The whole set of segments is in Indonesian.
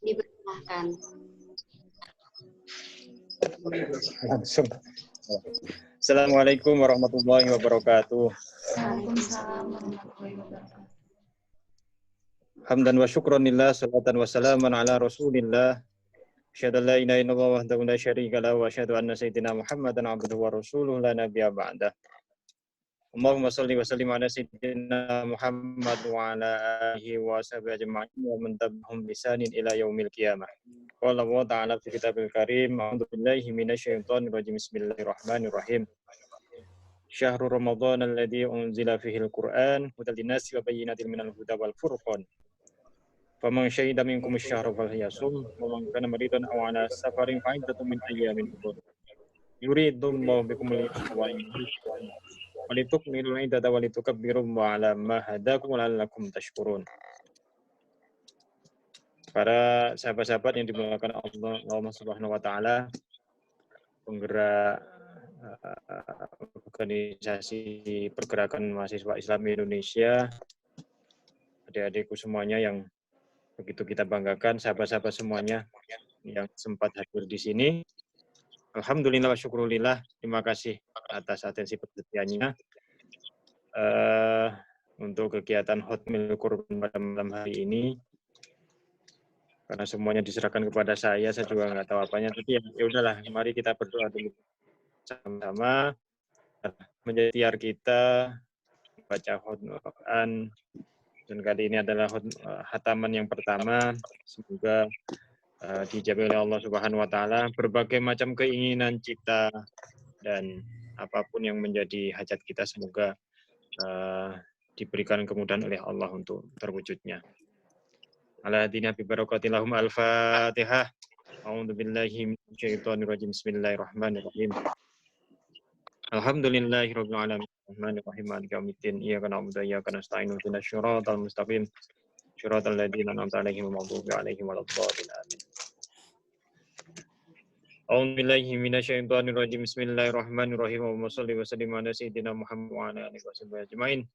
Dipersilahkan. Langsung. Assalamualaikum warahmatullahi wabarakatuh. Waalaikumsalam warahmatullahi wabarakatuh. Hamdan wa syukranillah, salatan wa salaman ala rasulillah. Asyhadu an la ilaha illallah wahdahu la syarika lahu wa asyhadu anna sayyidina Muhammadan abduhu wa rasuluhu la nabiyya ba'dah. Allahumma shalli wa sallim ala sayyidina Muhammad wa ala alihi wa sahbihi ajma'in wa man tabi'ahum bi ihsanin ila yaumil qiyamah. Qala Allah ta'ala fi kitabil karim, a'udzu billahi minasyaitonir rajim. Bismillahirrahmanirrahim. Syahrul Ramadan alladzi unzila fihil Qur'an hudal linnasi wa bayyinatin minal huda wal furqan. Faman syahida minkum asy-syahra falyasum wa man kana maridan aw ala safarin fa iddatun min ayyamin ukhra. Yuridullahu bikumul yusra wa walitukmilul iddata walitukabbirullaha ala ma hadakum wa la'allakum tashkurun. Para sahabat-sahabat yang dimuliakan Allah Subhanahu wa taala, penggerak organisasi pergerakan mahasiswa Islam Indonesia, adik-adikku semuanya yang begitu kita banggakan, sahabat-sahabat semuanya yang sempat hadir di sini. Alhamdulillah wa syukurillah, terima kasih atas atensi perhatiannya untuk kegiatan Hotmil Kurban pada malam hari ini. Karena semuanya diserahkan kepada saya juga nggak tahu apanya, tapi ya udahlah, mari kita berdoa dulu sama-sama menjadi tiar kita baca Quran, dan kali ini adalah hataman yang pertama. Semoga dijabai oleh Allah Subhanahu wa taala berbagai macam keinginan cita dan apapun yang menjadi hajat kita, semoga diberikan kemudahan oleh Allah untuk terwujudnya. Ala hadina bi barakatillahum al-Fatihah. A'udzu billahi minasyaitonir rajim. Bismillahirrahmanirrahim. Alhamdulillahirabbil alamin. Arrahmanirrahim. Maliki yaumiddin. Iyyaka na'budu wa iyyaka nasta'in. Ihdinas siratal mustaqim. Shiratal ladzina an'amta 'alaihim ghairil maghdubi 'alaihim waladdallin. Amin. A'udzu billahi minasyaitonir rajim. Bismillahirrahmanirrahim. Allahumma shalli wa sallim ala sayyidina Muhammad wa ala alihi wasallam ajmain.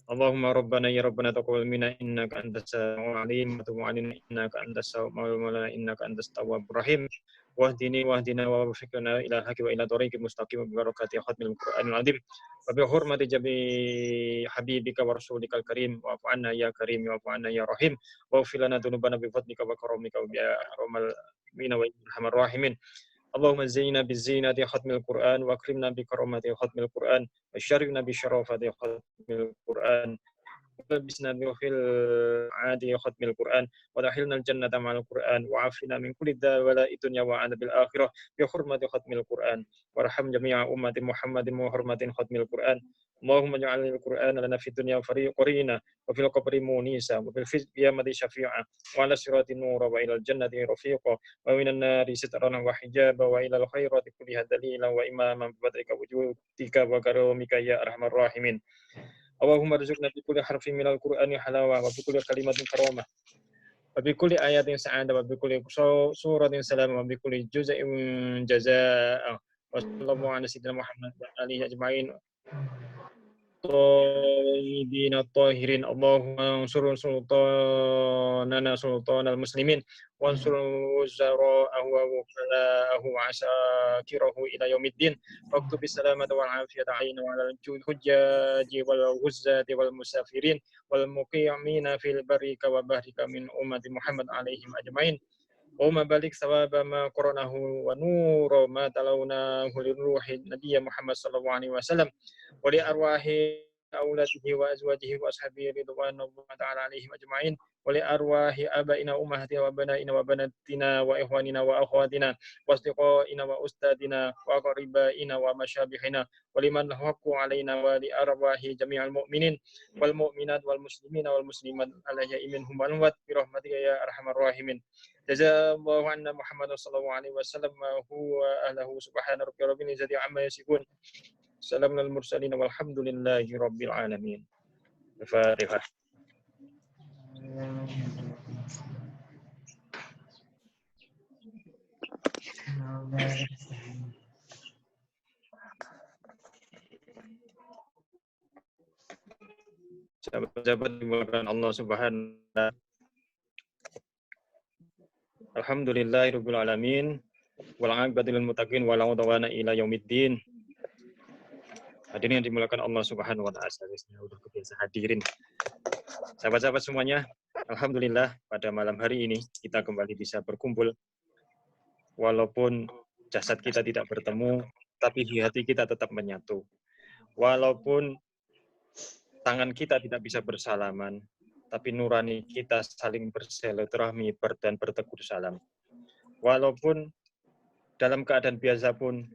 Allahumma rabbana ya rabbana taqabbal minna innaka antas samiul alim wa tub 'alaina innaka antas tawwabur rahim innaka antas tawwabur rahim. Wahdini wahdina wa waffiqna ila al-haqqi wa ila tariqil mustaqim bi barakati khatmil Qur'anil azim wa bi hurmati jabi habibika wa rasulikal karim wa fa'anna ya karim wa fa'anna ya rahim wa ighfir lana dzunubana bi fadlika wa karamika wa bi arhamil mu'minina wa arhamar rahimin. Allahumma zayyina bizinati khatmil Qur'an wa akrimna bi karamati khatmil Qur'an wa syarifna bi syarafati khatmil Qur'an wa labisna bi khil adi khatmil Qur'an wa dahilna al-jannata ma'al Qur'an wa afina min kulli dawala'i dunya wa adabil akhirah bi hurmati khatmil Qur'an warham jami'a ummati Muhammadin wa hurmatin khatmil Qur'an. Allahumma ja'alil Qur'ana lana fid dunya qarina wa fil qabri munisa wa fil qiyamati syafi'a wa ala sirati nura wa ilal jannati rafiqa wa minan nari sitran wa hijaba wa ilal khairati kulliha dalilan wa imaman bi fadlika wujudika wa karamika ya arhamar rahimin. Allahumma rzuqna bi kulli harfin minal Qur'ani halawa wa bi kulli kalimatin karamah wa bi kulli ayatin sa'adah wa bi kulli suratin salam wa bi kulli juz'in jazaa'a wa sallallahu ala sayyidina Muhammad wa alihi ajma'in. Tayyibin at-tahirin. Allahumma ansur sultanana sultanal muslimin wa ansur wuzara'ahu wa wukala'ahu wa asakirahu ila yaumiddin waktub bisalamata wal afiyata alayna wa ala hujjaji wal ghuzzati wal musafirin wal muqimina fil barrika wa bahrika min ummati Muhammad alaihim ajmain. Allahumma balik sawaba ma qaranahu wa nura ma talawnahu liruhi nabiyya Muhammad sallallahu alaihi wasallam wa li arwahi auladihi wa azwajihi wa ashabihi ridwanullahi ta'ala alaihim ajma'in wa li arwahi abaina ummahatina wa banaina wa banatina wa ikhwanina wa akhwatina wa asdiqaina wa ustadina wa qaribaina wa masyabihina wa liman haqqu alaina wa li arwahi jami'al mu'minin wal mu'minat wal muslimina wal muslimat alaihi minhum wal wat bi rahmatika ya arhamar rahimin. Jazallahu anna Muhammad sallallahu alaihi wasallam wa huwa ahlahu subhana rabbika rabbil izzati amma yasifun. Salamun alal mursalin walhamdulillahi rabbil alamin. Al-Fatihah. Sahabat-sahabat dimuliakan Allah Subhanahu wa taala. Alhamdulillahirabbil alamin. Wal 'aqibatu lil muttaqin wa la udwana illa yaumiddin. Hadirin yang dimuliakan Allah Subhanahu wa taala, saya udah kebiasa hadirin. Sahabat-sahabat semuanya, alhamdulillah pada malam hari ini kita kembali bisa berkumpul. Walaupun jasad kita tidak bertemu, tapi di hati kita tetap menyatu. Walaupun tangan kita tidak bisa bersalaman, tapi nurani kita saling bersilaturahmi dan bertegur salam. Walaupun dalam keadaan biasa pun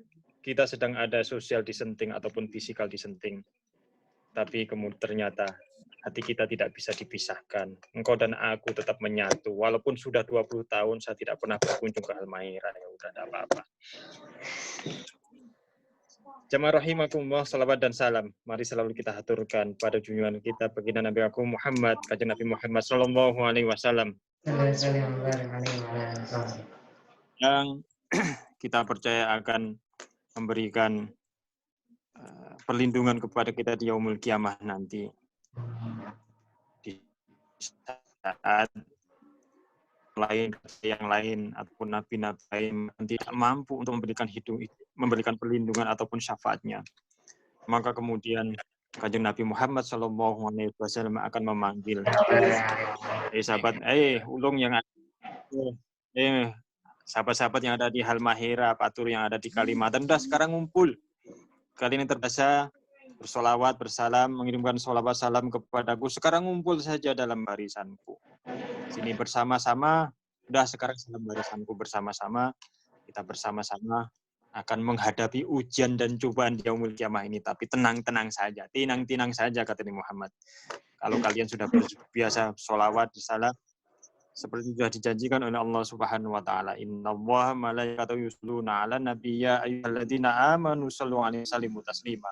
kita sedang ada social distancing ataupun physical distancing, tapi kemudian ternyata hati kita tidak bisa dipisahkan. Engkau dan aku tetap menyatu. Walaupun sudah 20 tahun saya tidak pernah berkunjung ke Halmahera, ya udah tidak apa-apa. Jamaah rahimakumullah, salawat dan salam. Mari selalu kita haturkan pada junjungan kita baginda Nabi aku Muhammad, kanjeng Nabi Muhammad sallallahu alaihi wasallam. Yang kita percaya akan memberikan perlindungan kepada kita di yaumul kiamah nanti. Di saat yang lain ataupun nabi-nabi lain tidak mampu untuk memberikan perlindungan ataupun syafaatnya, maka kemudian kanjeng Nabi Muhammad SAW akan memanggil sahabat, ulung yang ada, sahabat-sahabat yang ada di Halmahera, Patur yang ada di Kalimantan, udah sekarang ngumpul. Kalian yang terbiasa bersolawat, bersalam, mengirimkan solawat salam kepadaku, sekarang ngumpul saja dalam barisanku. Sini bersama-sama, udah sekarang dalam barisanku bersama-sama, kita bersama-sama akan menghadapi ujian dan cobaan di yaumul kiamah ini. Tapi tenang-tenang saja, tinang-tinang saja, kata Nabi Muhammad. Kalau kalian sudah biasa solawat, bersalam, seperti sudah dijanjikan oleh Allah Subhanahu wa taala, innallaha malaikatahu yusholluna 'alan nabiyya ayyuhalladzina amanu shallu 'alaihi wa sallimu taslima.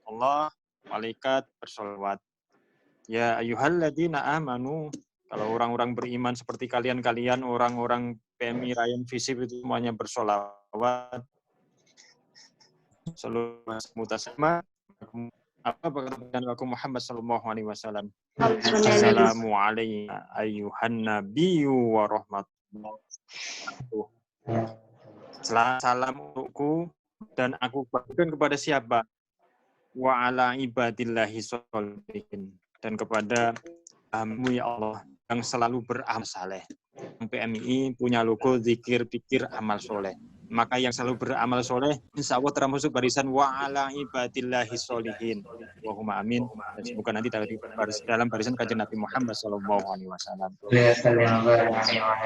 Allah, malaikat bersolawat. Ya ayyuhalladzina amanu, kalau orang-orang beriman seperti kalian-kalian, orang-orang PMI Rayon Visip itu semuanya bersolawat. Shallu 'alaihi wa sallam. Apa kata Nabi Muhammad sallallahu alaihi wasallam? Assalamu alaikum ayyuhan nabiyyu wa rahmatullahi wabarakatuh. Salam untukku dan aku bagikan kepada siapa? Wa ala ibadillahi sholihin, dan kepada hamba ya Allah yang selalu beramal saleh. PMI punya logo zikir, pikir, amal soleh. Maka yang selalu beramal soleh, insya Allah termasuk barisan wa ala ibadillahi sholihin. Wahumma amin. Dan semoga nanti dalam barisan kanjeng Nabi Muhammad sallallahu alaihi wasallam.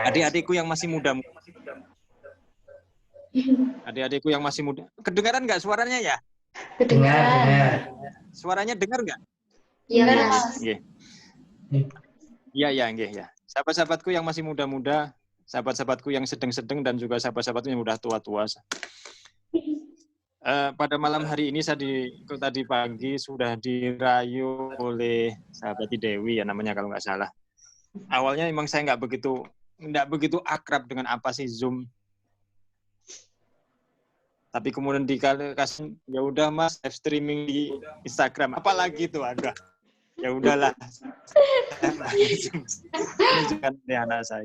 Adik-adikku yang masih muda. Adik-adikku yang masih muda. Kedengaran nggak suaranya ya? Kedengar. Suaranya dengar nggak? Iya, Mas. Iya, ya. Sahabat-sahabatku yang masih muda-muda, sahabat-sahabatku yang sedang-sedang, dan juga sahabat-sahabatku yang udah tua-tua. Pada malam hari ini tadi pagi sudah dirayu oleh sahabat Dewi ya namanya kalau nggak salah. Awalnya memang saya nggak begitu akrab dengan apa sih Zoom. Tapi kemudian dikasih, ya udah Mas live streaming di Instagram, apalagi itu ada. Ya udahlah. Menunjukkan dari anak saya.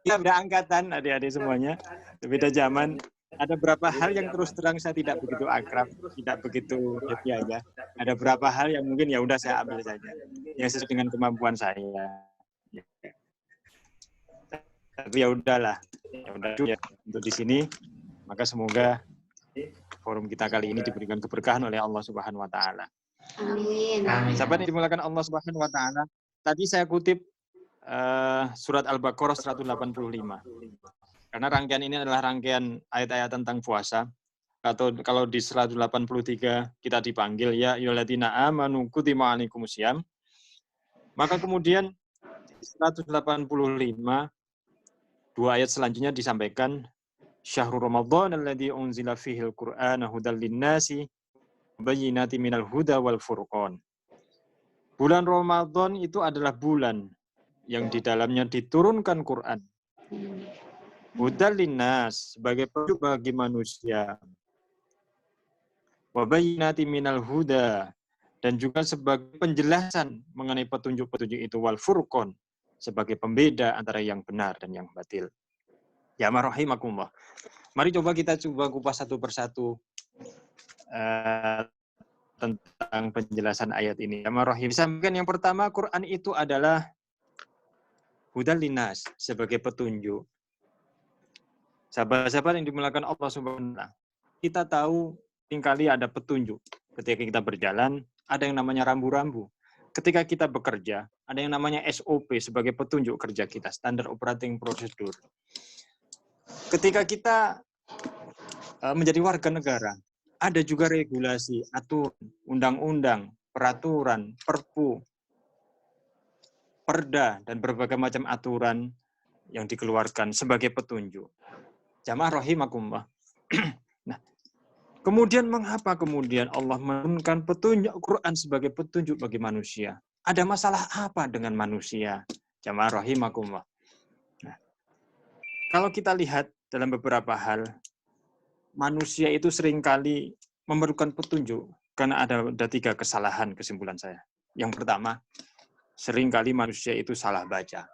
Ya udah angkatan adik-adik semuanya. Beda zaman. Ada beberapa hal yang terus terang saya tidak begitu akrab, tidak begitu happy aja. Ada beberapa hal yang mungkin ya udah saya ambil saja. Yang sesuai dengan kemampuan saya. Tapi ya udahlah. Ya udah ya untuk di sini. Maka semoga forum kita kali ini diberikan keberkahan oleh Allah Subhanahu wa taala. Amin. Sahabat yang dimulakan Allah Subhanahu wa taala. Tadi saya kutip surat Al-Baqarah 185. Karena rangkaian ini adalah rangkaian ayat-ayat tentang puasa. Atau kalau di 183 kita dipanggil ya ayyuhalladzina amanu kutiba alaikumusiyam. Maka kemudian 185 dua ayat selanjutnya disampaikan syahrul ramadhan alladzi unzila fihil qur'ana hudal linnasi bayyinati minal huda wal furqan. Bulan Ramadan itu adalah bulan yang di dalamnya diturunkan Quran. Hudal linnas, sebagai petunjuk bagi manusia. Wa bayyinati minal huda, dan juga sebagai penjelasan mengenai petunjuk-petunjuk itu wal furqan, sebagai pembeda antara yang benar dan yang batil. Ya rahimakumullah. Mari kita coba kupas satu persatu tentang penjelasan ayat ini. Ya rahim. Sampaikan yang pertama, Quran itu adalah hudal linas, sebagai petunjuk. Sahabat-sahabat yang dimuliakan Allah Subhanahu wa taala. Kita tahu seringkali ada petunjuk. Ketika kita berjalan, ada yang namanya rambu-rambu. Ketika kita bekerja, ada yang namanya SOP sebagai petunjuk kerja kita, standar operating procedure. Ketika kita menjadi warga negara, ada juga regulasi, aturan, undang-undang, peraturan, perpu, perda, dan berbagai macam aturan yang dikeluarkan sebagai petunjuk. Jamaah rahimakumullah. Nah, kemudian mengapa kemudian Allah menurunkan petunjuk Quran sebagai petunjuk bagi manusia? Ada masalah apa dengan manusia? Jamaah rahimakumullah. Nah, kalau kita lihat dalam beberapa hal, manusia itu seringkali memerlukan petunjuk karena ada 3 kesalahan kesimpulan saya. Yang pertama, seringkali manusia itu salah baca.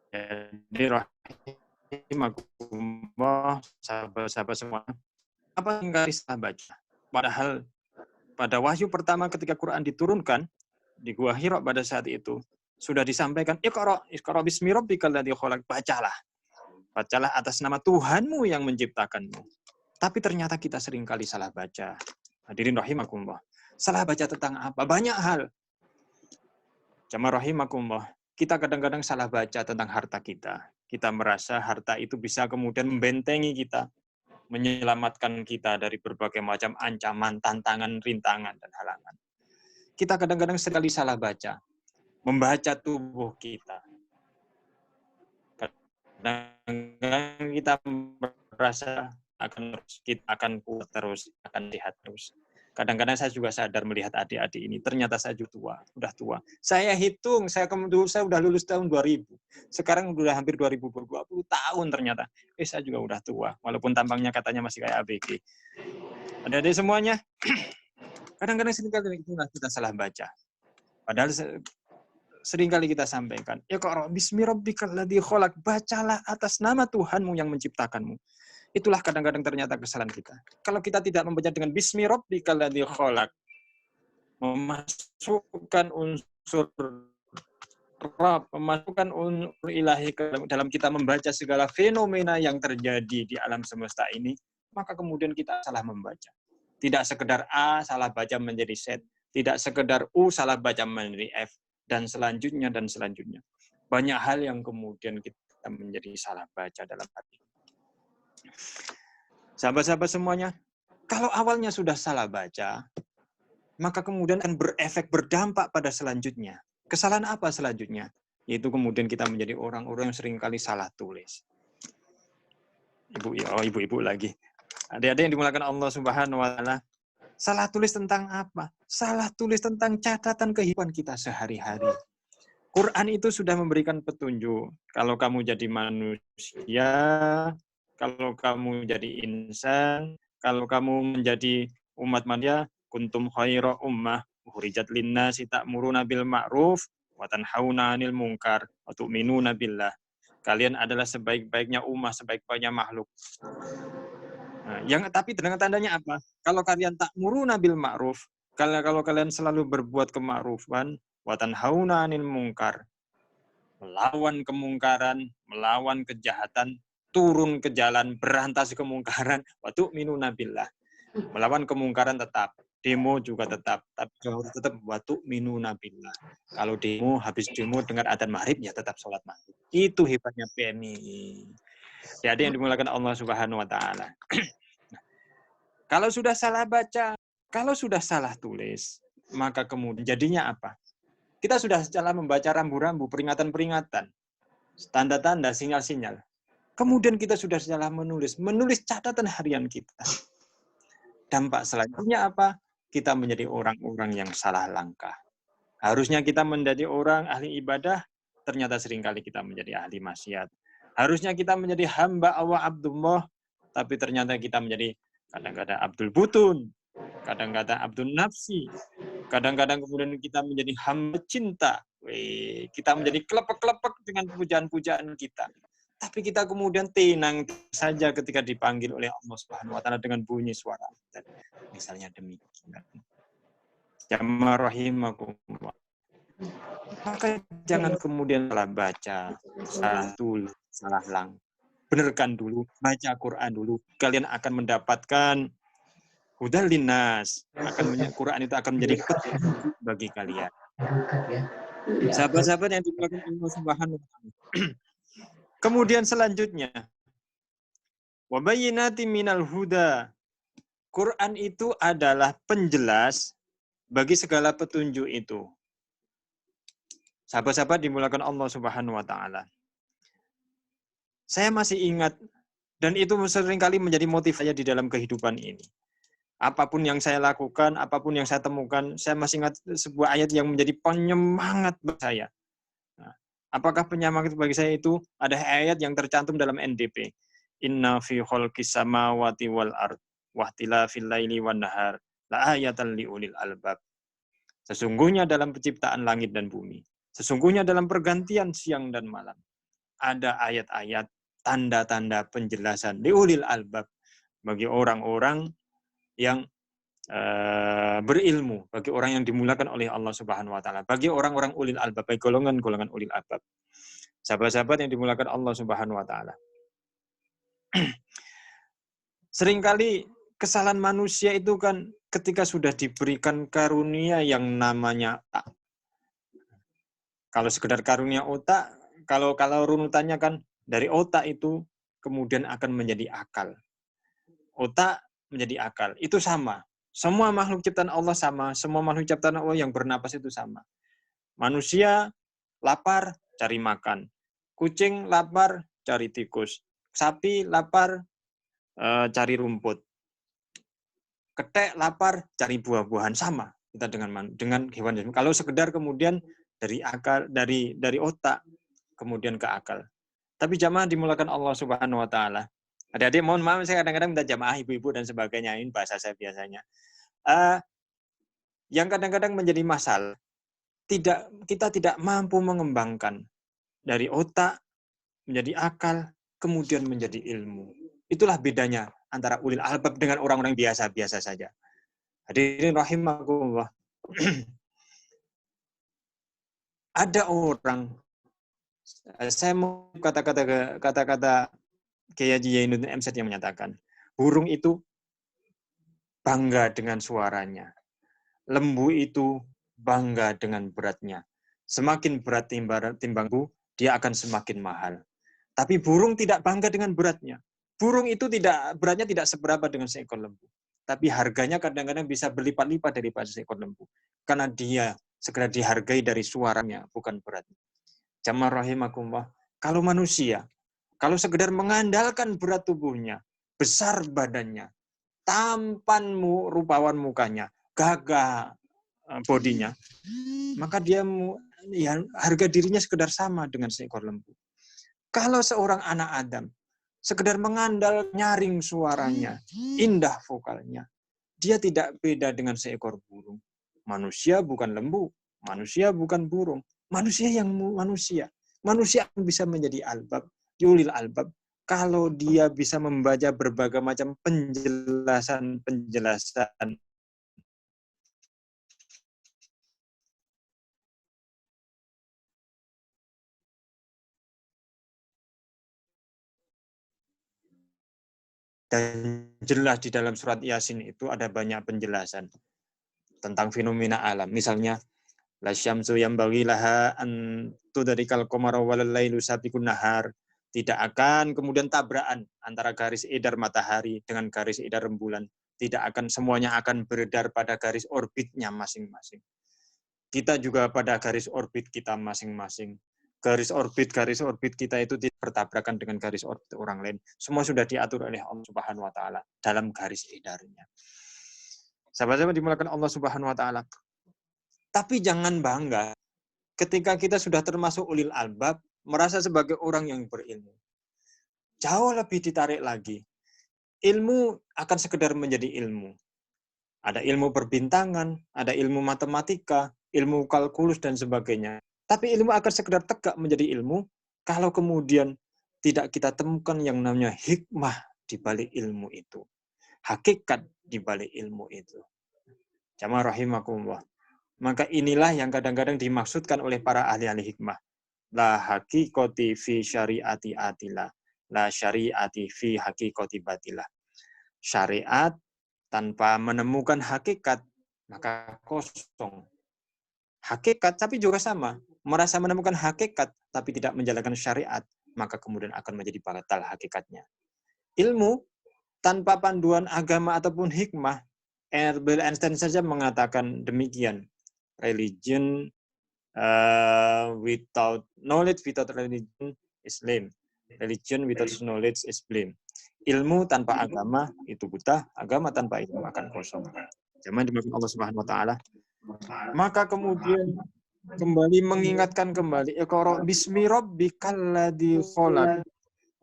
Jadi sahabat-sahabat semua, apa seringkali salah baca? Padahal pada wahyu pertama ketika Quran diturunkan di Gua Hira pada saat itu sudah disampaikan, Iqra bismi rabbikal ladzi khalaq, bacalah atas nama Tuhanmu yang menciptakanmu. Tapi ternyata kita seringkali salah baca. Hadirin rahimakumullah. Salah baca tentang apa? Banyak hal. Jamaah rahimakumullah. Kita kadang-kadang salah baca tentang harta kita. Kita merasa harta itu bisa kemudian membentengi kita, menyelamatkan kita dari berbagai macam ancaman, tantangan, rintangan, dan halangan. Kita kadang-kadang sekali salah baca. Membaca tubuh kita. Kadang-kadang kita merasa kita akan kuat terus, akan sehat terus. Kadang-kadang saya juga sadar melihat adik-adik ini, ternyata saya juga udah tua. Saya hitung, saya udah lulus tahun 2000. Sekarang udah hampir 2020 tahun ternyata. Saya juga udah tua, walaupun tampangnya katanya masih kayak ABG. Adik-adik semuanya, kadang-kadang seringkali kita salah baca. Padahal seringkali kita sampaikan, Iqra bismi rabbikal ladzi khalaq, bacalah atas nama Tuhanmu yang menciptakanmu. Itulah kadang-kadang ternyata kesalahan kita. Kalau kita tidak membaca dengan bismi rabbikal ladzi khalaq, memasukkan unsur Rabb, memasukkan unsur ilahi dalam kita membaca segala fenomena yang terjadi di alam semesta ini, maka kemudian kita salah membaca. Tidak sekedar A salah baca menjadi Z, tidak sekedar U salah baca menjadi F, dan selanjutnya. Banyak hal yang kemudian kita menjadi salah baca dalam hati. Sahabat-sahabat semuanya, kalau awalnya sudah salah baca, maka kemudian akan berdampak pada selanjutnya. Kesalahan apa selanjutnya? Yaitu kemudian kita menjadi orang-orang yang seringkali salah tulis. Ibu-ibu lagi. Adik-adik yang dimuliakan Allah Subhanahu wa taala, salah tulis tentang apa? Salah tulis tentang catatan kehidupan kita sehari-hari. Quran itu sudah memberikan petunjuk. Kalau kamu jadi manusia, kalau kamu jadi insan, kalau kamu menjadi umat manusia, kuntum khaira ummah ukhrijat linnasi ta'muruna bil ma'ruf wa tanhauna 'anil munkar wa tu'minuna billah. Kalian adalah sebaik-baiknya ummah, sebaik-baiknya makhluk. Nah, tapi dengan tandanya apa? Kalau kalian ta'muruna bil ma'ruf, kalau kalian selalu berbuat kema'rufan, wa tanhauna 'anil munkar, melawan kemungkaran, melawan kejahatan, turun ke jalan, berantas kemungkaran, wa tu'minuna billah. Melawan kemungkaran tetap, demo juga tetap, tapi harus tetap wa tu'minuna billah. Kalau demo, habis demo dengar adzan maghrib, ya tetap sholat maghrib. Itu hebatnya PMI. Jadi yang dimuliakan Allah Subhanahu wa taala. Kalau sudah salah baca, kalau sudah salah tulis, maka kemudian jadinya apa? Kita sudah salah membaca rambu-rambu, peringatan-peringatan, tanda-tanda, sinyal-sinyal. Kemudian kita sudah salah menulis catatan harian kita. Dampak selanjutnya apa? Kita menjadi orang-orang yang salah langkah. Harusnya kita menjadi orang ahli ibadah, ternyata seringkali kita menjadi ahli maksiat. Harusnya kita menjadi hamba Allah Abdullah, tapi ternyata kita menjadi kadang-kadang Abdul Butun, kadang-kadang Abdul Nafsi, kadang-kadang kemudian kita menjadi hamba cinta, Kita menjadi kelepek-kelepek dengan pujaan-pujaan kita. Tapi kita kemudian tenang saja ketika dipanggil oleh Allah Subhanahu wa taala dengan bunyi suara. Misalnya demikian. Jamaah rahimakumullah. Maka jangan kemudian salah baca, salah tulis, salah lang. Benarkan dulu, baca Quran dulu. Kalian akan mendapatkan hudal linnas. Quran itu akan menjadi petunjuk bagi kalian. Sahabat-sahabat yang dimuliakan Allah Subhanahu wa taala. Kemudian selanjutnya, wa bayyinatin minal huda. Quran itu adalah penjelas bagi segala petunjuk itu. Sahabat-sahabat dimuliakan Allah Subhanahu wa taala. Saya masih ingat dan itu seringkali menjadi motivasi di dalam kehidupan ini. Apapun yang saya lakukan, apapun yang saya temukan, saya masih ingat sebuah ayat yang menjadi penyemangat bagi saya. Nah, apakah penyemangat bagi saya itu? Ada ayat yang tercantum dalam NDP. Inna fi khalqis samawati wal ard wa ikhtilafil laili wan nahar la ayatan liulil albab. Sesungguhnya dalam penciptaan langit dan bumi, sesungguhnya dalam pergantian siang dan malam, ada ayat-ayat, tanda-tanda penjelasan liulil albab bagi orang-orang yang berilmu, bagi orang yang dimulakan oleh Allah Subhanahu wa taala, bagi orang-orang ulil albab, bagi golongan-golongan ulil albab. Sahabat-sahabat yang dimulakan Allah Subhanahu wa taala. Seringkali kesalahan manusia itu kan ketika sudah diberikan karunia yang namanya otak. Kalau sekedar karunia otak, kalau runutannya kan dari otak itu kemudian akan menjadi akal. Otak menjadi akal. Itu sama. Semua makhluk ciptaan Allah sama. Semua makhluk ciptaan Allah yang bernapas itu sama. Manusia lapar, cari makan. Kucing lapar, cari tikus. Sapi lapar, cari rumput. Ketek lapar, cari buah-buahan. Sama kita dengan hewan. Kalau sekedar kemudian dari akal, dari otak, kemudian ke akal. Tapi jamaah dimulakan Allah Subhanahu wa taala. Adik-adik mohon maaf, saya kadang-kadang minta jamaah ibu-ibu dan sebagainya, ini bahasa saya biasanya. Yang kadang-kadang menjadi masalah, kita tidak mampu mengembangkan dari otak menjadi akal, kemudian menjadi ilmu. Itulah bedanya antara ulil albab dengan orang-orang biasa-biasa saja. Hadirin rahimakumullah. Ada orang, saya mau kata-kata Kiai Haji Zainuddin MZ yang menyatakan, burung itu bangga dengan suaranya. Lembu itu bangga dengan beratnya. Semakin berat timbangku, dia akan semakin mahal. Tapi burung tidak bangga dengan beratnya. Burung itu beratnya tidak seberapa dengan seekor lembu. Tapi harganya kadang-kadang bisa berlipat-lipat daripada seekor lembu. Karena dia segera dihargai dari suaranya, bukan beratnya. Jamaah rahimakumullah. Kalau manusia, kalau sekedar mengandalkan berat tubuhnya, besar badannya, tampan rupawan mukanya, gagah bodinya, maka dia harga dirinya sekedar sama dengan seekor lembu. Kalau seorang anak Adam sekedar mengandal nyaring suaranya, indah vokalnya, dia tidak beda dengan seekor burung. Manusia bukan lembu, manusia bukan burung, manusia yang manusia. Manusia bisa menjadi albab, yulil albab, kalau dia bisa membaca berbagai macam penjelasan dan jelas di dalam surat Yasin itu ada banyak penjelasan tentang fenomena alam. Misalnya, la syamsu yanbaghi laha an tudrikal qamara wal lailu sabiqun nahar. Tidak akan kemudian tabrakan antara garis edar matahari dengan garis edar rembulan. Tidak akan, semuanya akan beredar pada garis orbitnya masing-masing. Kita juga pada garis orbit kita masing-masing. Garis orbit kita itu tidak bertabrakan dengan garis orbit orang lain. Semua sudah diatur oleh Allah Subhanahu wa taala dalam garis edarnya. Sahabat-sahabat dimulakan Allah Subhanahu wa taala. Tapi jangan bangga ketika kita sudah termasuk ulil albab, merasa sebagai orang yang berilmu. Jauh lebih ditarik lagi. Ilmu akan sekedar menjadi ilmu. Ada ilmu perbintangan, ada ilmu matematika, ilmu kalkulus dan sebagainya. Tapi ilmu akan sekedar tegak menjadi ilmu kalau kemudian tidak kita temukan yang namanya hikmah di balik ilmu itu. Hakikat di balik ilmu itu. Jamaah rahimakumullah. Maka inilah yang kadang-kadang dimaksudkan oleh para ahli-ahli hikmah. La haqiqati fi syariati atilah. La syariati fi haqiqati batilah. Syariat tanpa menemukan hakikat, maka kosong. Hakikat, tapi juga sama. Merasa menemukan hakikat, tapi tidak menjalankan syariat, maka kemudian akan menjadi batal hakikatnya. Ilmu, tanpa panduan agama ataupun hikmah, Albert Einstein saja mengatakan demikian. Religion without knowledge, without religion is lame. Religion without knowledge is blame. Ilmu tanpa agama itu buta, agama tanpa ilmu akan kosong. Jangan dimaksud Allah Subhanahu wa taala. Maka kemudian kembali mengingatkan kembali iqra bismi rabbikal ladzi khalaq.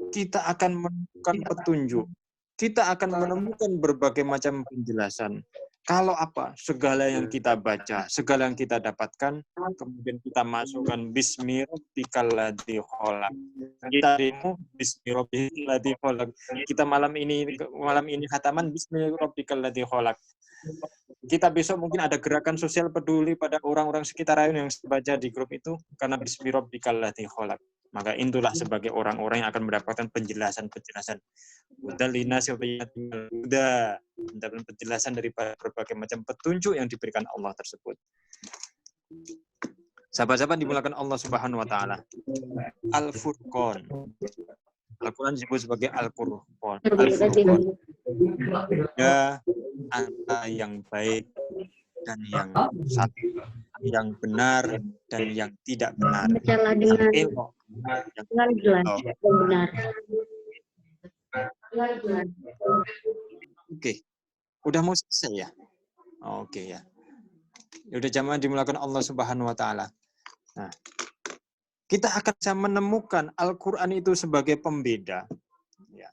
Kita akan menemukan petunjuk. Kita akan menemukan berbagai macam penjelasan. Kalau apa? Segala yang kita baca, segala yang kita dapatkan, kemudian kita masukkan bismi rabbikal ladzi khalaq. Kita demo bismi rabbikal ladzi khalaq. Kita malam ini khataman bismi rabbikal ladzi khalaq. Kita besok mungkin ada gerakan sosial peduli pada orang-orang sekitar yang baca di grup itu karena bismi rabbikal ladzi khalaq. Maka itulah sebagai orang-orang yang akan mendapatkan penjelasan-penjelasan. Mendapatkan penjelasan dari berbagai macam petunjuk yang diberikan Allah tersebut. Sahabat-sahabat dimulakan Allah Subhanahu wa taala. Al-Furqan. Al-Quran disebut sebagai Al-Furqan. Al-Furqan. Ya, antara yang baik dan yang satu, yang benar dan yang tidak benar. Bacalah dengan jelas dan benar. Oke. Udah mau selesai ya? Oke ya. Udah jamaah dimulakan Allah Subhanahu wa taala. Nah, kita akan bisa menemukan Al-Qur'an itu sebagai pembeda. Ya.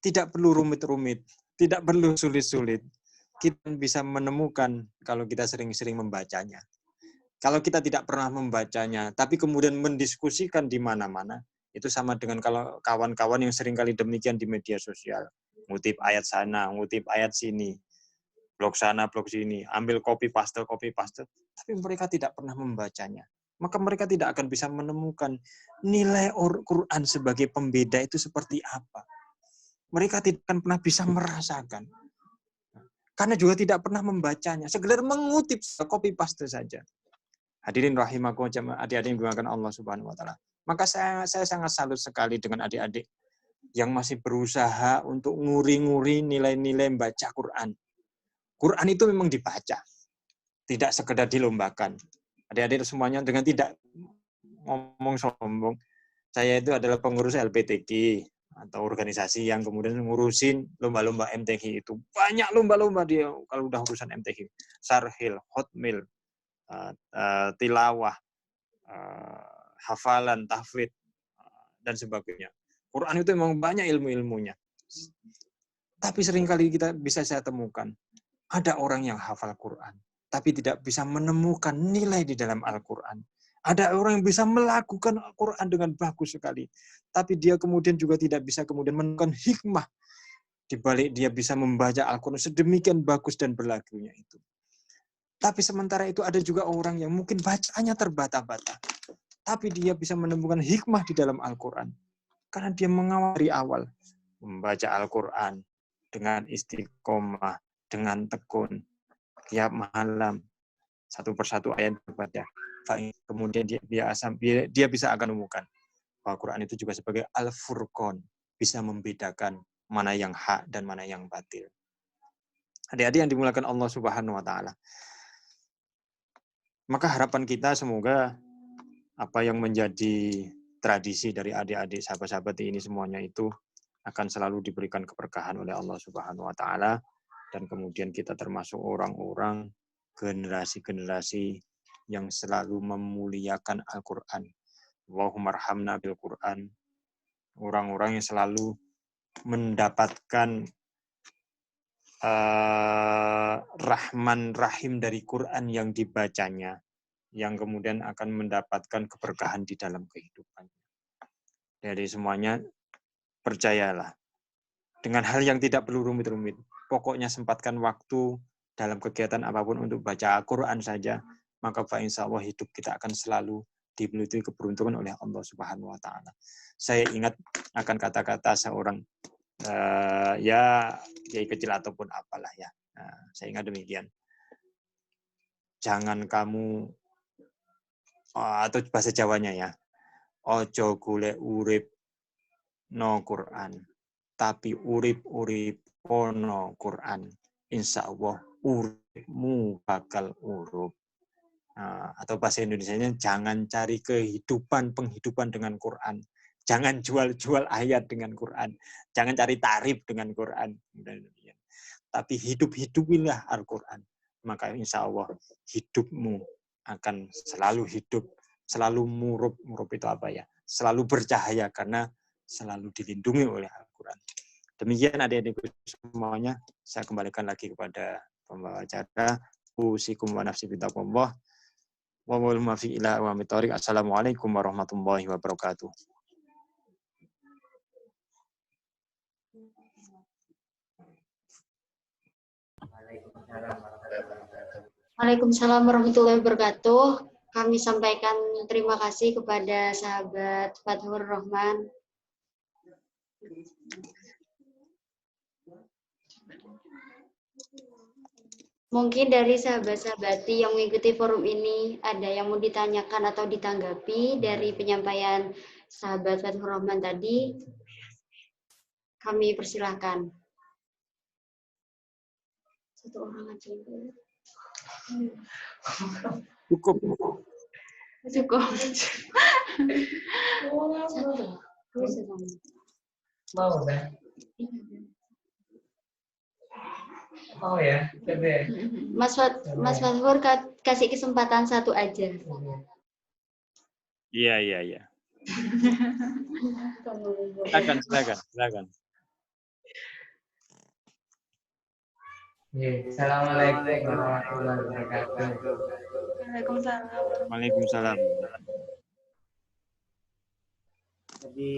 Tidak perlu rumit-rumit, tidak perlu sulit-sulit. Kita bisa menemukan kalau kita sering-sering membacanya. Kalau kita tidak pernah membacanya, tapi kemudian mendiskusikan di mana-mana, itu sama dengan kalau kawan-kawan yang seringkali demikian di media sosial. Ngutip ayat sana, ngutip ayat sini, blog sana, blog sini, ambil copy paste, tapi mereka tidak pernah membacanya. Maka mereka tidak akan bisa menemukan nilai Al-Quran sebagai pembeda itu seperti apa. Mereka tidak akan pernah bisa merasakan. Karena juga tidak pernah membacanya. Sekedar mengutip, copy paste saja. Hadirin rahimakumullah, adik-adik yang dimuliakan Allah Subhanahu wa taala. Maka saya sangat salut sekali dengan adik-adik yang masih berusaha untuk nguri-nguri nilai-nilai membaca Quran. Quran itu memang dibaca, tidak sekedar dilombakan. Adik-adik semuanya dengan tidak ngomong sombong. Saya itu adalah pengurus LPTQ atau organisasi yang kemudian ngurusin lomba-lomba MTQ itu. Banyak lomba-lomba dia kalau udah urusan MTQ. Sarhil, Hotmail, tilawah, hafalan, tahfidz, dan sebagainya. Quran itu memang banyak ilmu-ilmunya. Tapi seringkali kita bisa saya temukan, ada orang yang hafal Quran, tapi tidak bisa menemukan nilai di dalam Al-Quran. Ada orang yang bisa melakukan Al-Quran dengan bagus sekali, tapi dia kemudian juga tidak bisa kemudian menemukan hikmah di balik dia bisa membaca Al-Quran sedemikian bagus dan berlakunya itu. Tapi sementara itu ada juga orang yang mungkin bacaannya terbata-bata, tapi dia bisa menemukan hikmah di dalam Al-Quran. Karena dia mengawal dari awal. Membaca Al-Quran dengan istiqomah, dengan tekun. Tiap malam, satu persatu ayat berbaca. Kemudian dia bisa akan menemukan bahwa Quran itu juga sebagai Al-Furqan. Bisa membedakan mana yang hak dan mana yang batil. Adik-adik yang dimuliakan Allah Subhanahu wa taala. Maka harapan kita semoga apa yang menjadi tradisi dari adik-adik sahabat-sahabat ini semuanya itu akan selalu diberikan keberkahan oleh Allah Subhanahu wa taala, dan kemudian kita termasuk orang-orang generasi-generasi yang selalu memuliakan Al-Qur'an. Allahumma arhamna bil Qur'an. Orang-orang yang selalu mendapatkan rahman rahim dari Quran yang dibacanya, yang kemudian akan mendapatkan keberkahan di dalam kehidupan. Dari semuanya, percayalah. Dengan hal yang tidak perlu rumit-rumit. Pokoknya sempatkan waktu dalam kegiatan apapun untuk baca Al-Quran saja, maka insya Allah hidup kita akan selalu diberi keberuntungan oleh Allah Subhanahu wa Ta'ala. Saya ingat akan kata-kata seorang ya kiai kecil ataupun apalah ya. Nah, saya ingat demikian. Jangan kamu atau bahasa Jawanya ya, ojo golek urip no Quran, tapi urip ono Quran. Insya Allah uripmu bakal urup. Atau bahasa Indonesianya, jangan cari penghidupan dengan Quran. Jangan jual-jual ayat dengan Quran. Jangan cari tarif dengan Quran. Tapi hidup-hidupilah Al-Quran. Maka insya Allah hidupmu akan selalu hidup, selalu murup itu apa ya? Selalu bercahaya karena selalu dilindungi oleh Al-Quran. Demikian adik-adikku semuanya, saya kembalikan lagi kepada pembawa acara. Usikum wa nafsi bittaqwallah. Wa wal mafi ila wa mitariq. Assalamualaikum warahmatullahi wabarakatuh. Waalaikumsalam warahmatullahi wabarakatuh. Kami sampaikan terima kasih kepada sahabat Fathur Rahman. Mungkin dari sahabat-sahabati yang mengikuti forum ini, ada yang mau ditanyakan atau ditanggapi dari penyampaian sahabat Fathur Rahman tadi? Kami persilahkan. Satu orang aja. Cukup. Mau kan? Oh ya, gede. Mas Fathur kasih kesempatan satu aja. Iya. Silakan. Assalamualaikum warahmatullahi wabarakatuh. Waalaikumsalam. Jadi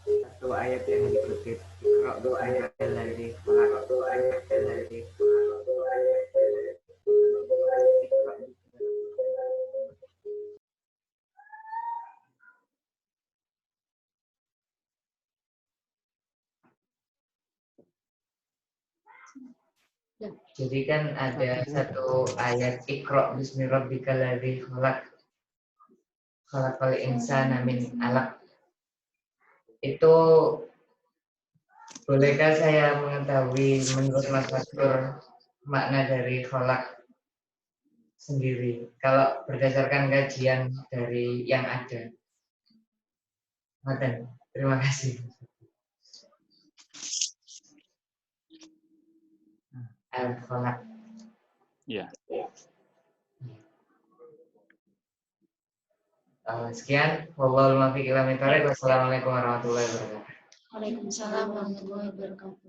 satu ayat yang dikutip, Iqra ayat dari Jadi kan ada satu ayat Iqra bismi rabbikal ladzi khalaq. Khalaqal insana min 'alaq. Itu bolehkah saya mengetahui menurut Mas Fathur makna dari khalaq sendiri kalau berdasarkan kajian dari yang ada? Maten, terima kasih. Al-khalaq. Ya. Sekian, wallahul muwaffiq ila aqwamit. Wassalamualaikum warahmatullahi wabarakatuh. Waalaikumsalam warahmatullahi wabarakatuh.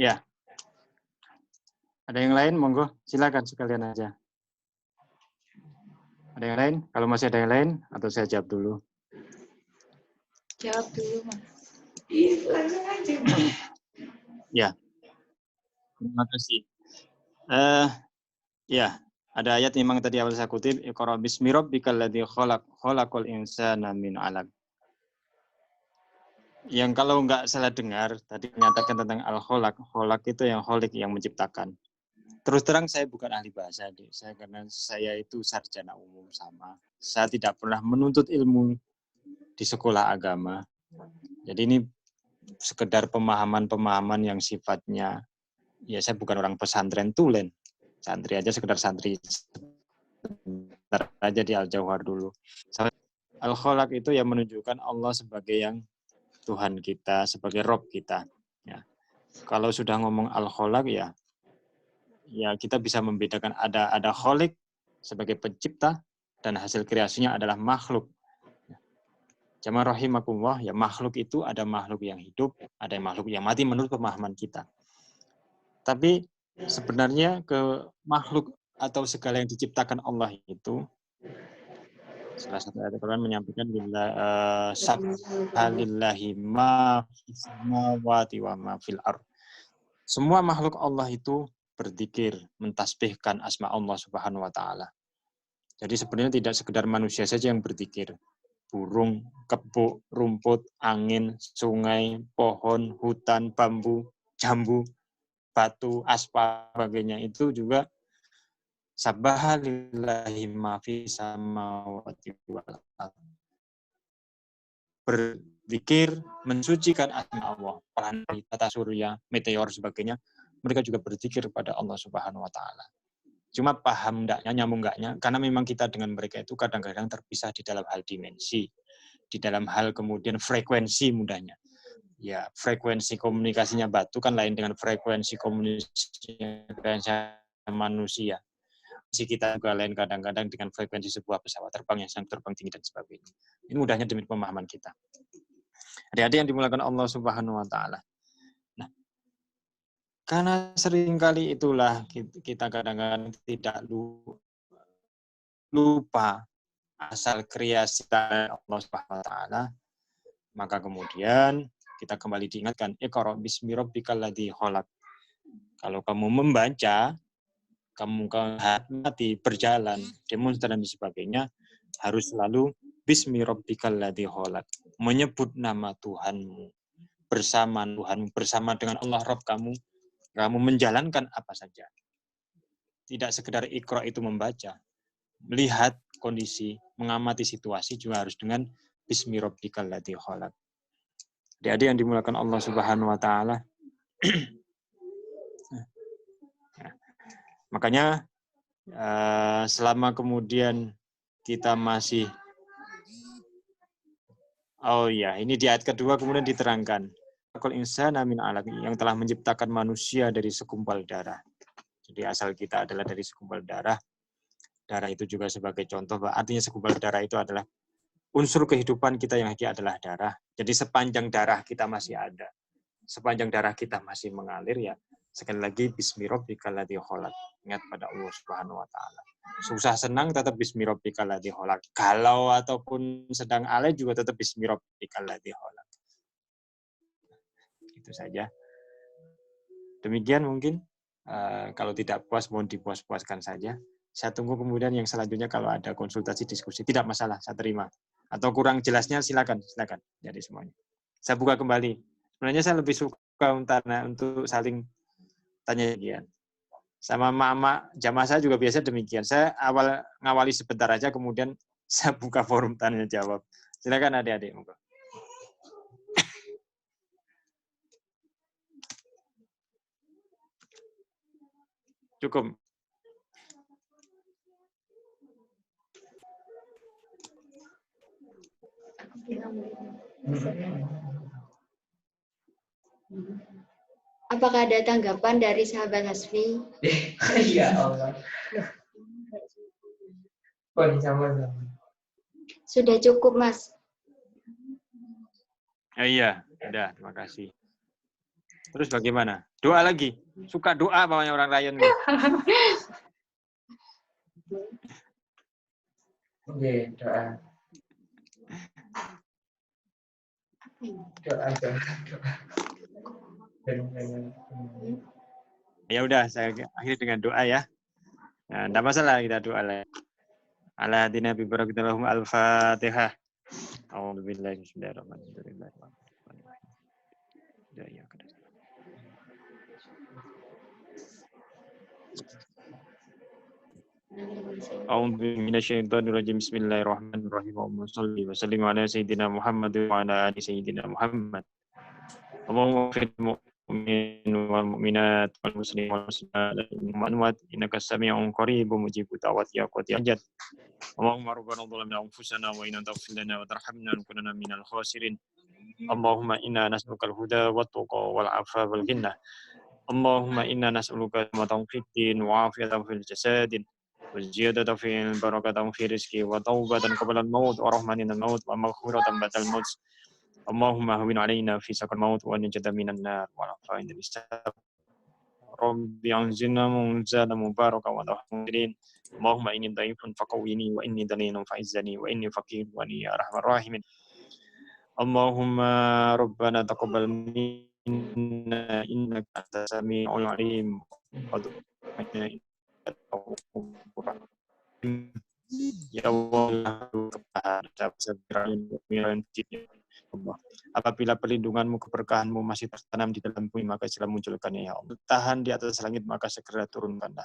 Ya. Ada yang lain? Monggo, silakan sekalian aja. Ada yang lain? Kalau masih ada yang lain, atau saya jawab dulu? Jawab dulu, Mas. Langsung aja. Ya. Terima kasih. Ya, ada ayat memang tadi awal saya kutip, Iqra bismi rabbikal ladzi khalaq, khalaqal insana min 'alaq. Yang kalau nggak salah dengar, tadi menyatakan tentang al-khalaq. Khalaq itu yang kholik, yang menciptakan. Terus terang saya bukan ahli bahasa, karena saya itu sarjana umum sama. Saya tidak pernah menuntut ilmu di sekolah agama. Jadi ini sekedar pemahaman-pemahaman yang sifatnya, ya saya bukan orang pesantren tulen. Santri aja, sekedar santri. Sebentar aja di Al-Jauhar dulu. Al-Khalaq itu yang menunjukkan Allah sebagai yang Tuhan kita, sebagai Rob kita. Ya. Kalau sudah ngomong Al-Khalaq ya kita bisa membedakan ada Khalik sebagai pencipta dan hasil kreasinya adalah makhluk. Jamaah rahimakumullah, ya makhluk itu ada makhluk yang hidup, ada yang makhluk yang mati menurut pemahaman kita. Tapi sebenarnya ke makhluk atau segala yang diciptakan Allah itu, salah satu ayat Al-Quran menyampaikan sabhalillahi ma fis samawati wa ma fil ardh. Semua makhluk Allah itu berzikir, mentasbihkan asma Allah Subhanahu wa taala. Jadi sebenarnya tidak sekedar manusia saja yang berzikir. Burung, kebo, rumput, angin, sungai, pohon, hutan, bambu, jambu, batu, aspal, sebagainya itu juga sabbaha lillahi ma fis samawati wal ardh. Berzikir, mensucikan asma Allah, pelangi, tata surya, meteor, sebagainya, mereka juga berzikir kepada Allah Subhanahu wa taala. Cuma paham enggaknya, nyambung enggaknya, karena memang kita dengan mereka itu kadang-kadang terpisah di dalam hal dimensi, di dalam hal kemudian frekuensi mudahnya. Ya, frekuensi komunikasinya batu kan lain dengan frekuensi komunikasinya manusia. Si kita juga lain kadang-kadang dengan frekuensi sebuah pesawat terbang yang sedang terbang tinggi dan sebagainya. Ini mudahnya demi pemahaman kita. Adik-adik yang dimulakan Allah Subhanahu wa taala. Nah, karena seringkali itulah kita kadang-kadang tidak lupa asal kreasi Allah Subhanahu wa taala, maka kemudian kita kembali diingatkan, Iqra bismi rabbikal ladzi khalaq. Kalau kamu membaca, kamu hati berjalan, demonstrasi dan sebagainya, harus selalu bismi rabbikal ladzi khalaq, menyebut nama Tuhanmu, bersama Tuhan, bersama dengan Allah Rabb kamu menjalankan apa saja. Tidak sekedar Iqra itu membaca, melihat kondisi, mengamati situasi juga harus dengan bismi rabbikal ladzi khalaq. Adik-adik yang dimulakan Allah Subhanahu wa taala. Makanya selama kemudian kita masih ini di ayat kedua kemudian diterangkan Kal insana min alaq, yang telah menciptakan manusia dari segumpal darah. Jadi asal kita adalah dari segumpal darah. Darah itu juga sebagai contoh, artinya segumpal darah itu adalah unsur kehidupan kita yang hakiki adalah darah. Jadi sepanjang darah kita masih ada, sepanjang darah kita masih mengalir, ya sekali lagi bismi rabbikal ladzi khalaq. Ingat pada Allah Subhanahu wa taala. Susah senang tetap bismi rabbikal ladzi khalaq. Galau ataupun sedang alay juga tetap bismi rabbikal ladzi khalaq. Itu saja. Demikian mungkin. Kalau tidak puas mohon dipuas-puaskan saja. Saya tunggu kemudian yang selanjutnya kalau ada konsultasi diskusi, tidak masalah, saya terima. Atau kurang jelasnya silakan. Jadi semuanya. Saya buka kembali. Sebenarnya saya lebih suka untuk saling tanya bagian. Sama mama jamaah saya juga biasa demikian. Saya ngawali sebentar aja, kemudian saya buka forum tanya jawab. Silakan adik-adik. Cukup. Apakah ada tanggapan dari sahabat Hasfi? Ya Allah. Sudah cukup, Mas. Iya, udah, terima kasih. Terus bagaimana? Doa lagi. Suka doa bawahnya orang Ryan nih. Oke, doa. Ya udah, saya akhiri dengan doa ya. Nah, enggak masalah kita doa lah. Ala hadina bi barakatillahum al-Fatihah. A'udzubillahi bismillahirrahmanirrahim. A'udzu minasyaitonir rajim. Bismillahirrahmanirrahim. Allahumma shalli wa sallim ala sayyidina Muhammad wa ala ali sayyidina Muhammad. Allahumma fil mu'min wal mu'minat wal muslimin wal muslimat innaka sami'un qaribun mujibud da'wat ya qad yajad. Allahumma rabbana zalamna anfusana wa in taghfir lana wa tarhamna lakunanna minal khasirin. Allahumma inna nas'aluka al-huda wat tuqa wal 'afa wal ghina. Allahumma inna nas'aluka tawfiqan wa 'afiyatan fil jasadin وزيادة في البركة في رزقي وتوبة قبل الموت ورحمة من الموت ومغفرة بعد الموت اللهم هون علينا في سكر الموت ونجد من النار والعافية من الحساب ربي أنزلنا منزلا مباركا ونحن اللهم إني ضعيف فقويني وإني دليل فعزني وإني فقير وإني يا أرحم الراحمين اللهم ربنا تقبل منا إنك أنت السميع العليم Ya Allah, apabila perlindunganmu, keberkahanmu masih tertanam di dalam bumi, maka segera munculkannya ya Allah. Tahan di atas langit, maka segera turunkanlah.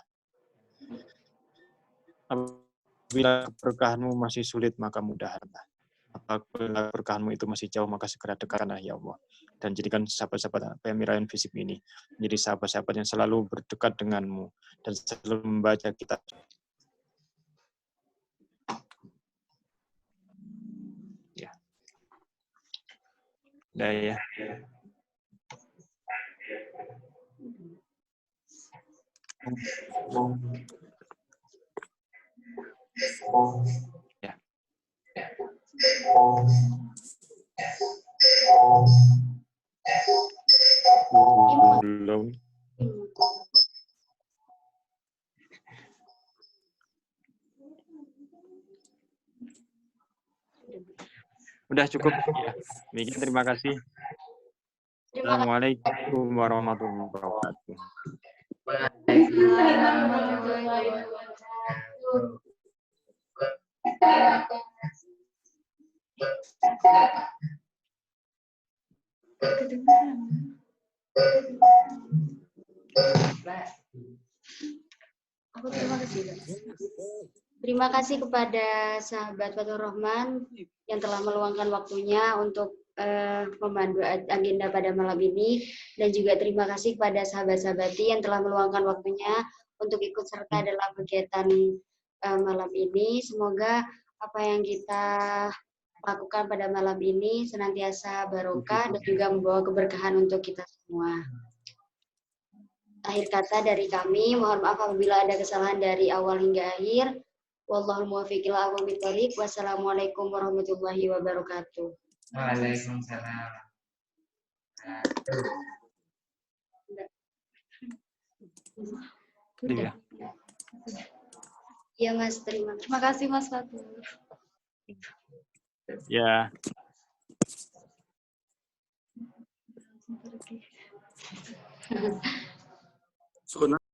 Apabila keberkahanmu masih sulit, maka mudahkanlah. Apabila keberkahanmu itu masih jauh, maka segera dekatkanlah ya Allah. Dan jadikan sahabat-sahabat Pemirayan Fisik ini menjadi sahabat-sahabat yang selalu berdekat denganmu dan selalu membaca kitab. Ya. Ya. Ya. Belum. Udah cukup ya. Demikian, terima kasih. Assalamualaikum warahmatullahi wabarakatuh. Terima kasih kepada sahabat Fathur Rahman yang telah meluangkan waktunya untuk memandu agenda pada malam ini, dan juga terima kasih kepada sahabat-sahabati yang telah meluangkan waktunya untuk ikut serta dalam kegiatan malam ini. Semoga apa yang kita lakukan pada malam ini senantiasa barokah dan juga membawa keberkahan untuk kita semua. Akhir kata dari kami, mohon maaf apabila ada kesalahan dari awal hingga akhir. Wallahul muwaffiq ila aqwamit thoriq. Wassalamualaikum warahmatullahi wabarakatuh. Waalaikumsalam. Udah. Ya Mas, terima kasih Mas Fathur. Ya.